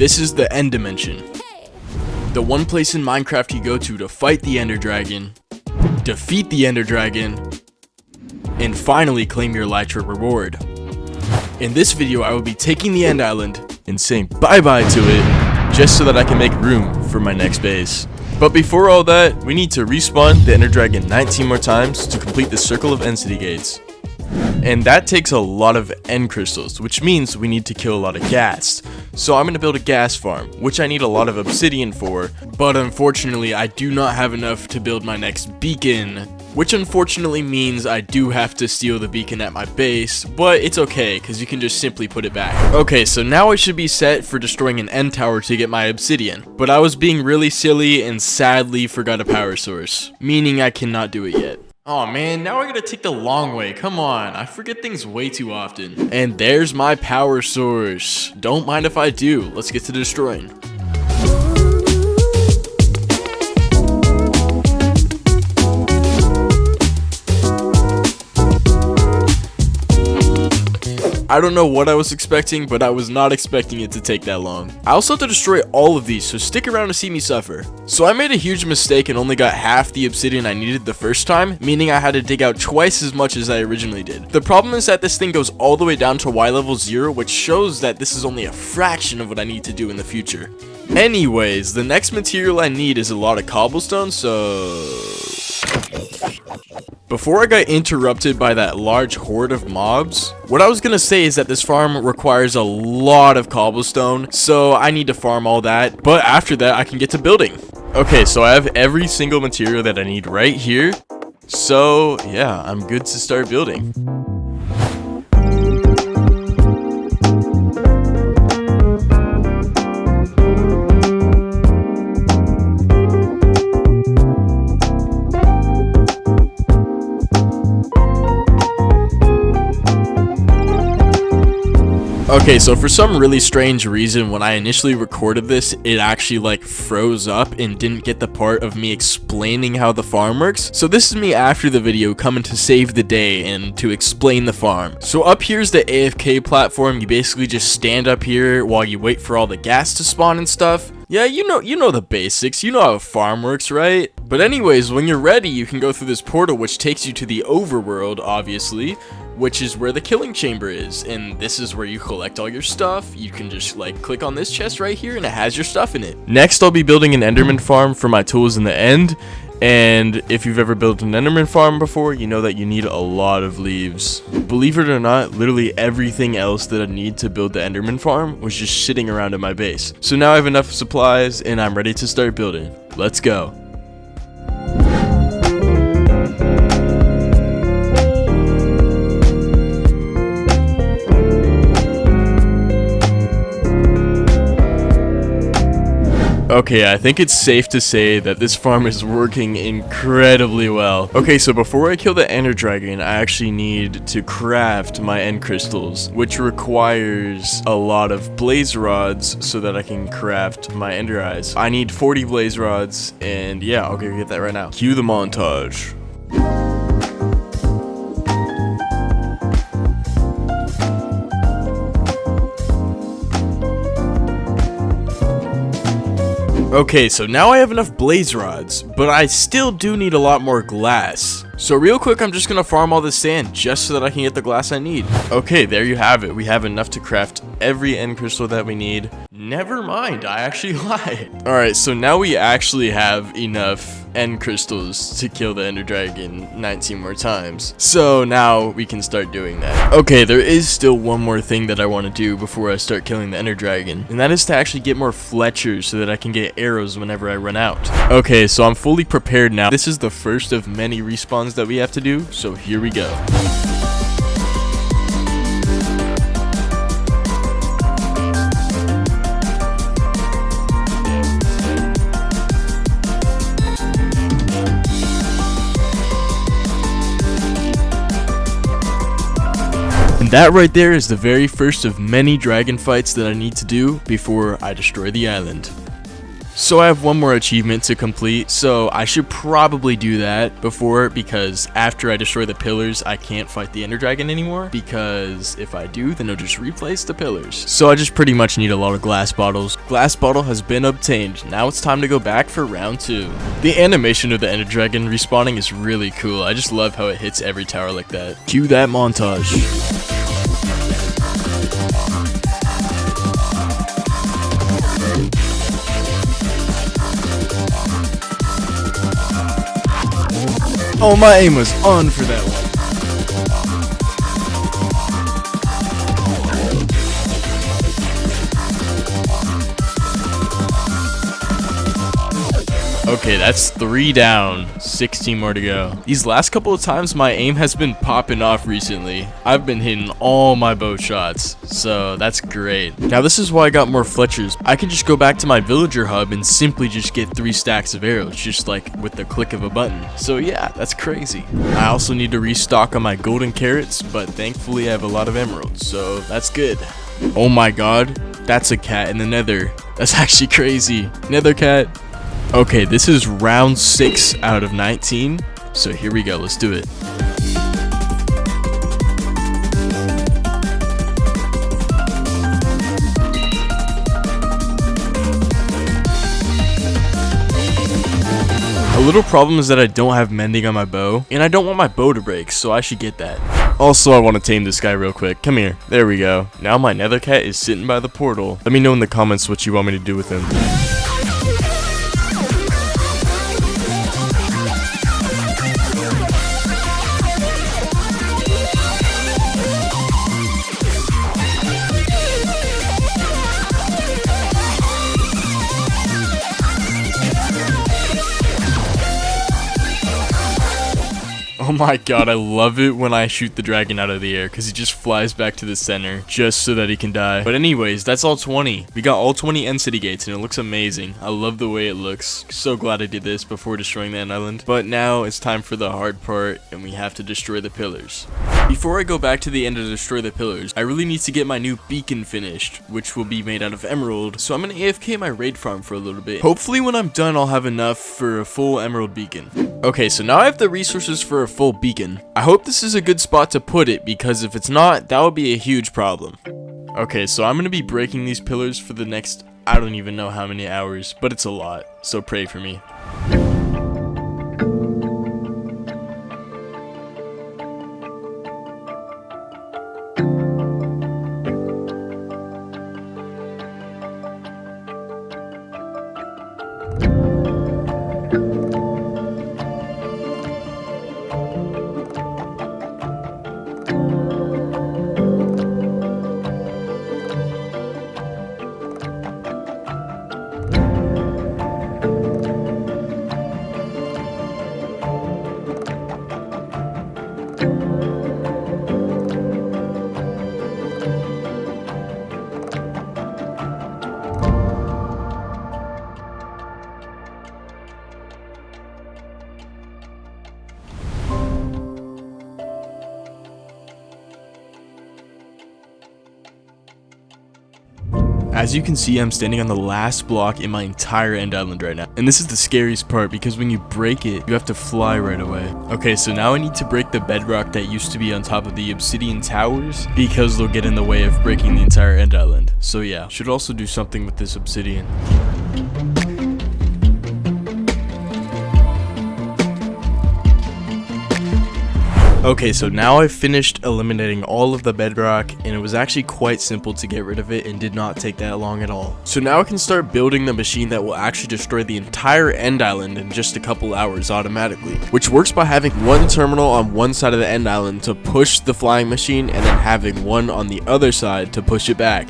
This is the end dimension. The one place in Minecraft you go to fight the Ender Dragon, defeat the Ender Dragon, and finally claim your elytra reward. In this video, I will be taking the End Island and saying bye-bye to it, just so that I can make room for my next base. But before all that, we need to respawn the Ender Dragon 19 more times to complete the circle of End City gates. And that takes a lot of end crystals, which means we need to kill a lot of ghast. So I'm going to build a ghast farm, which I need a lot of obsidian for, but unfortunately I do not have enough to build my next beacon, which unfortunately means I do have to steal the beacon at my base, but it's okay because you can just simply put it back. Okay, so now I should be set for destroying an end tower to get my obsidian, but I was being really silly and sadly forgot a power source, meaning I cannot do it yet. Oh man, now I gotta take the long way. Come on, I forget things way too often. And there's my power source. Don't mind if I do. Let's get to destroying. I don't know what I was expecting, but I was not expecting it to take that long. I also have to destroy all of these, so stick around to see me suffer. So I made a huge mistake and only got half the obsidian I needed the first time, meaning I had to dig out twice as much as I originally did. The problem is that this thing goes all the way down to Y level 0, which shows that this is only a fraction of what I need to do in the future. Anyways, the next material I need is a lot of cobblestone, so... Before I got interrupted by that large horde of mobs, what I was gonna say is that this farm requires a lot of cobblestone, so I need to farm all that, but after that I can get to building. Okay, so I have every single material that I need right here, so yeah, I'm good to start building. Okay, so for some really strange reason, when I initially recorded this, it actually like froze up and didn't get the part of me explaining how the farm works. So this is me after the video coming to save the day and to explain the farm. So up here's the AFK platform. You basically just stand up here while you wait for all the ghast to spawn and stuff. Yeah, you know the basics. You know how a farm works, right? But anyways, when you're ready, you can go through this portal, which takes you to the overworld, obviously, which is where the killing chamber is. And this is where you collect all your stuff. You can just like click on this chest right here and it has your stuff in it. Next, I'll be building an Enderman farm for my tools in the end. And if you've ever built an Enderman farm before, you know that you need a lot of leaves. Believe it or not, literally everything else that I need to build the Enderman farm was just sitting around in my base. So now I have enough supplies and I'm ready to start building. Let's go. Okay, I think it's safe to say that this farm is working incredibly well. Okay, so before I kill the Ender Dragon, I actually need to craft my end crystals, which requires a lot of blaze rods so that I can craft my ender eyes. I need 40 blaze rods, and yeah, I'll go get that right now. Cue the montage. Okay, so now I have enough blaze rods, but I still do need a lot more glass. So real quick, I'm just gonna farm all this sand just so that I can get the glass I need. Okay, there you have it. We have enough to craft every end crystal that we need. Never mind, I actually lied. Alright, so now we actually have enough end crystals to kill the Ender Dragon 19 more times. So now we can start doing that. Okay, there is still one more thing that I want to do before I start killing the Ender Dragon, and that is to actually get more Fletchers so that I can get arrows whenever I run out. Okay, so I'm fully prepared now. This is the first of many respawns that we have to do, so here we go. And that right there is the very first of many dragon fights that I need to do before I destroy the island. So I have one more achievement to complete, so I should probably do that before, because after I destroy the pillars, I can't fight the Ender Dragon anymore, because if I do, then it'll just replace the pillars. So I just pretty much need a lot of glass bottles. Glass bottle has been obtained. Now it's time to go back for round 2. The animation of the Ender Dragon respawning is really cool. I just love how it hits every tower like that. Cue that montage. Oh, my aim was on for that one. Okay, that's 3 down, 16 more to go. These last couple of times, my aim has been popping off recently. I've been hitting all my bow shots, so that's great. Now, this is why I got more Fletchers. I can just go back to my villager hub and simply just get 3 stacks of arrows, just like with the click of a button. So yeah, that's crazy. I also need to restock on my golden carrots, but thankfully I have a lot of emeralds, so that's good. Oh my god, that's a cat in the nether. That's actually crazy. Nether cat. Okay, this is round 6 out of 19, so here we go, let's do it. A little problem is that I don't have mending on my bow, and I don't want my bow to break, so I should get that. Also, I want to tame this guy real quick. Come here. There we go. Now my nether cat is sitting by the portal. Let me know in the comments what you want me to do with him. Oh my god, I love it when I shoot the dragon out of the air, because he just flies back to the center just so that he can die. But anyways, that's all 20. We got all 20 end city gates and it looks amazing. I love the way it looks. So glad I did this before destroying the end island. But now it's time for the hard part, and we have to destroy the pillars. Before I go back to the end to destroy the pillars, I really need to get my new beacon finished, which will be made out of emerald. So I'm gonna AFK my raid farm for a little bit. Hopefully when I'm done, I'll have enough for a full emerald beacon. Okay, so now I have the resources for a full beacon. I hope this is a good spot to put it, because if it's not, that would be a huge problem. Okay, so I'm gonna be breaking these pillars for the next, I don't even know how many hours, but it's a lot, so pray for me. As you can see, I'm standing on the last block in my entire end island right now. And this is the scariest part, because when you break it, you have to fly right away. Okay, so now I need to break the bedrock that used to be on top of the obsidian towers, because they'll get in the way of breaking the entire end island. So yeah, should also do something with this obsidian. Okay, so now I've finished eliminating all of the bedrock, and it was actually quite simple to get rid of it and did not take that long at all. So now I can start building the machine that will actually destroy the entire end island in just a couple hours automatically, which works by having one terminal on one side of the end island to push the flying machine, and then having one on the other side to push it back.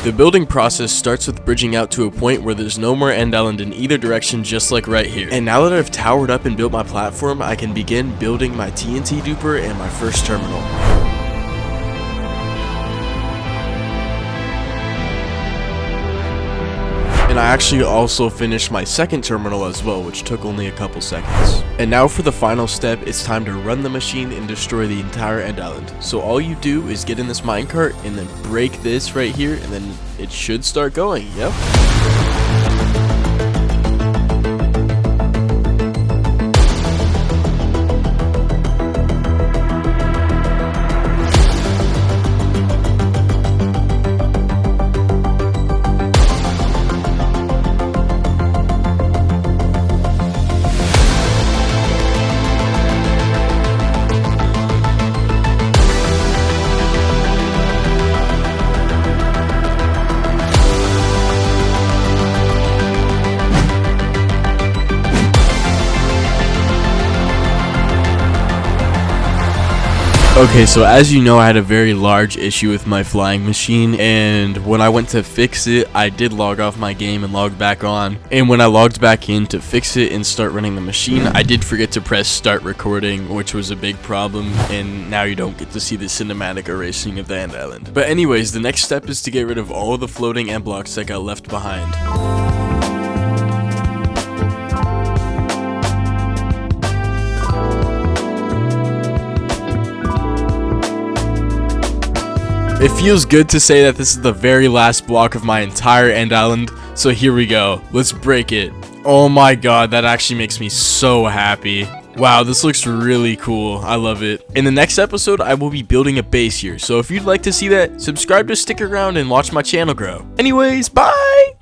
The building process starts with bridging out to a point where there's no more end island in either direction, just like right here. And now that I've towered up and built my platform, I can begin building my TNT duper and my first terminal. And I actually also finished my second terminal as well, which took only a couple seconds. And now for the final step, it's time to run the machine and destroy the entire end island. So all you do is get in this minecart and then break this right here, and then it should start going. Yep. Okay, so as you know, I had a very large issue with my flying machine, and when I went to fix it, I did log off my game and log back on. And when I logged back in to fix it and start running the machine, I did forget to press start recording, which was a big problem, and now you don't get to see the cinematic erasing of the end island. But anyways, the next step is to get rid of all of the floating end blocks that got left behind. It feels good to say that this is the very last block of my entire end island, so here we go. Let's break it. Oh my god, that actually makes me so happy. Wow, this looks really cool. I love it. In the next episode, I will be building a base here, so if you'd like to see that, subscribe to stick around and watch my channel grow. Anyways, bye!